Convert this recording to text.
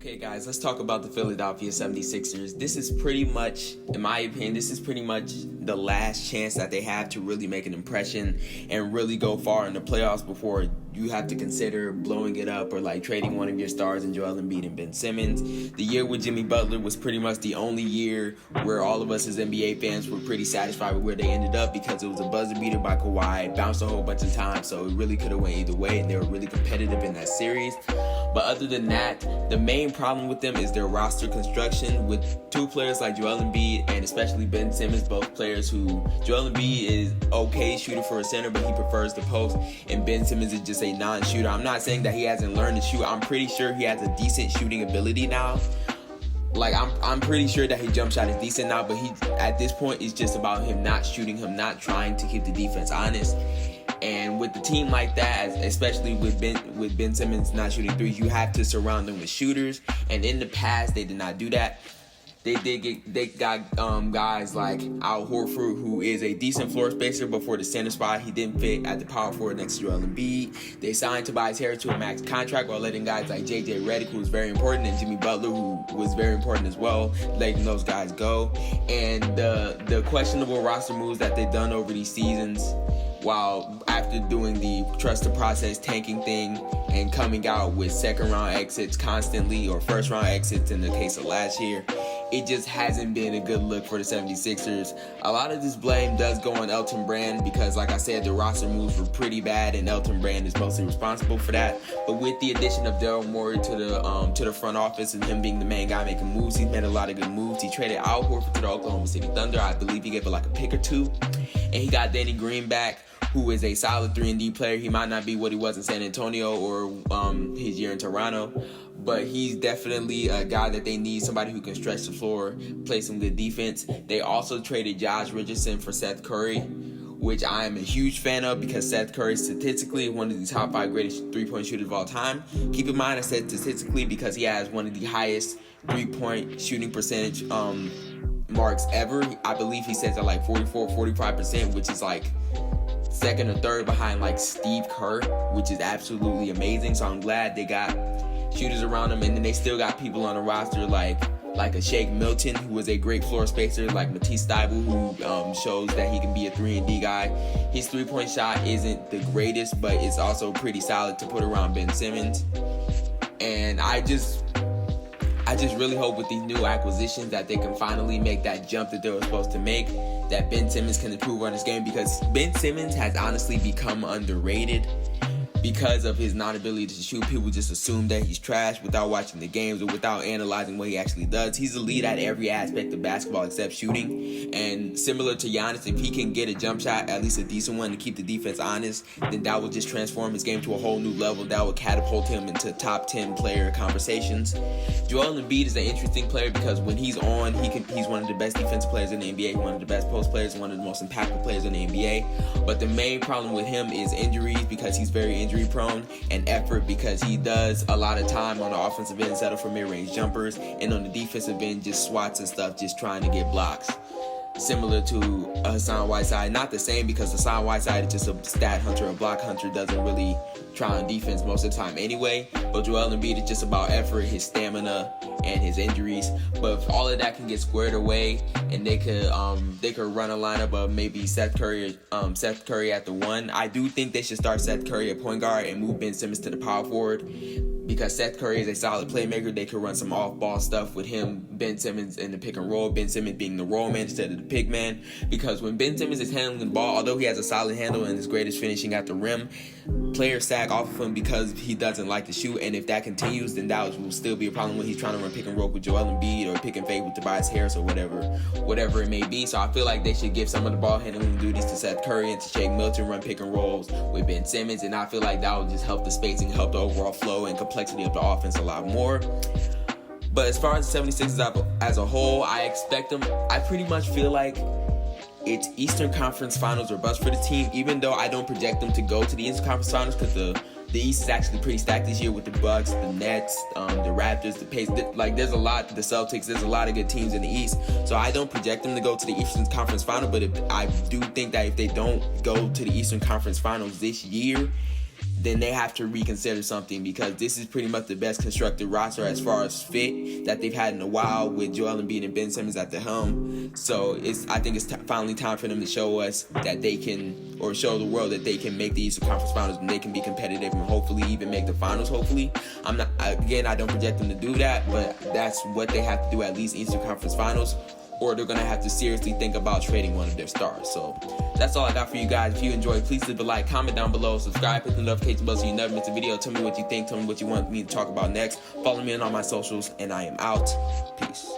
Okay, guys, let's talk about the Philadelphia 76ers. This is pretty much, in my opinion, the last chance that they have to really make an impression and really go far in the playoffs before you have to consider blowing it up or like trading one of your stars in Joel Embiid and Ben Simmons. The year with Jimmy Butler was pretty much the only year where all of us as NBA fans were pretty satisfied with where they ended up because it was a buzzer beater by Kawhi, bounced a whole bunch of times, so it really could have went either way, and they were really competitive in that series. But other than that, the main problem with them is their roster construction with two players like Joel Embiid and especially Ben Simmons, both players who Joel Embiid is okay shooter for a center, but he prefers the post, and Ben Simmons is just a non-shooter. I'm not saying that he hasn't learned to shoot. I'm pretty sure he has a decent shooting ability now. Like, I'm pretty sure that his jump shot is decent now, but he at this point it's just about him not shooting, him not trying to keep the defense honest. And with the team like that, especially with Ben Simmons not shooting threes, you have to surround them with shooters. And in the past, they did not do that. They got guys like Al Horford, who is a decent floor spacer, but for the center spot, he didn't fit at the power forward next to Joel Embiid. They signed Tobias Harris to a max contract while letting guys like JJ Redick, who was very important, and Jimmy Butler, who was very important as well, letting those guys go. And the questionable roster moves that they've done over these seasons, while after doing the trust the process tanking thing and coming out with second round exits constantly, or first round exits in the case of last year, it just hasn't been a good look for the 76ers. A lot of this blame does go on Elton Brand because, like I said, the roster moves were pretty bad and Elton Brand is mostly responsible for that. But with the addition of Daryl Morey to the front office and him being the main guy making moves, he's made a lot of good moves. He traded Al Horford to the Oklahoma City Thunder. I believe he gave it like a pick or two. And he got Danny Green back, who is a solid 3-and-D player. He might not be what he was in San Antonio or his year in Toronto, but he's definitely a guy that they need, somebody who can stretch the floor, play some good defense. They also traded Josh Richardson for Seth Curry, which I am a huge fan of because Seth Curry is statistically one of the top 5 greatest three-point shooters of all time. Keep in mind I said statistically because he has one of the highest three-point shooting percentage marks ever. I believe he says at like 44-45%, which is like second or third behind like Steve Kerr, which is absolutely amazing. So I'm glad they got shooters around him, and then they still got people on the roster like a Shake Milton, who was a great floor spacer, like Matisse Thybulle, who shows that he can be a 3-and-D guy. His three-point shot isn't the greatest, but it's also pretty solid to put around Ben Simmons. And I just really hope with these new acquisitions that they can finally make that jump that they were supposed to make, that Ben Simmons can improve on his game, because Ben Simmons has honestly become underrated because of his non-ability to shoot. People just assume that he's trash without watching the games or without analyzing what he actually does. He's a lead at every aspect of basketball except shooting. And similar to Giannis, if he can get a jump shot, at least a decent one, to keep the defense honest, then that will just transform his game to a whole new level. That would catapult him into top 10 player conversations. Joel Embiid is an interesting player because when he's on, he's one of the best defensive players in the NBA, one of the best post players, one of the most impactful players in the NBA. But the main problem with him is injuries, because he's very injury prone, and effort, because he does a lot of time on the offensive end settle for mid-range jumpers, and on the defensive end just swats and stuff, just trying to get blocks. Similar to Hassan Whiteside. Not the same, because Hassan Whiteside is just a stat hunter, a block hunter, doesn't really try on defense most of the time anyway. But Joel Embiid is just about effort, his stamina, and his injuries. But if all of that can get squared away, and they could run a lineup of maybe Seth Curry at the 1, I do think they should start Seth Curry at point guard and move Ben Simmons to the power forward, because Seth Curry is a solid playmaker. They could run some off-ball stuff with him, Ben Simmons in the pick and roll, Ben Simmons being the roll man instead of the pick man. Because when Ben Simmons is handling the ball, although he has a solid handle and is great at finishing at the rim, players sag off of him because he doesn't like to shoot. And if that continues, then that will still be a problem when he's trying to run pick and roll with Joel Embiid or pick and fade with Tobias Harris or whatever it may be. So I feel like they should give some of the ball handling duties to Seth Curry and to Shake Milton, run pick and rolls with Ben Simmons, and I feel like that will just help the spacing, help the overall flow and complexity of the offense a lot more. But as far as the 76ers as a whole, I expect them, I pretty much feel like it's Eastern Conference Finals or bust for the team, even though I don't project them to go to the Eastern Conference Finals, because the East is actually pretty stacked this year with the Bucks, the Nets, the Raptors, the Pacers. Like, there's a lot, the Celtics, there's a lot of good teams in the East. So I don't project them to go to the Eastern Conference Final, but I do think that if they don't go to the Eastern Conference Finals this year, then they have to reconsider something, because this is pretty much the best constructed roster as far as fit that they've had in a while, with Joel Embiid and Ben Simmons at the helm. So I think it's finally time for them to show us that they can, or show the world that they can make the Eastern Conference Finals, and they can be competitive and hopefully even make the finals. Hopefully, I don't project them to do that, but that's what they have to do, at least Eastern Conference Finals, or they're going to have to seriously think about trading one of their stars. So that's all I got for you guys. If you enjoyed, please leave a like, comment down below, subscribe, hit the notification bell so you never miss a video. Tell me what you think, tell me what you want me to talk about next. Follow me on all my socials, and I am out. Peace.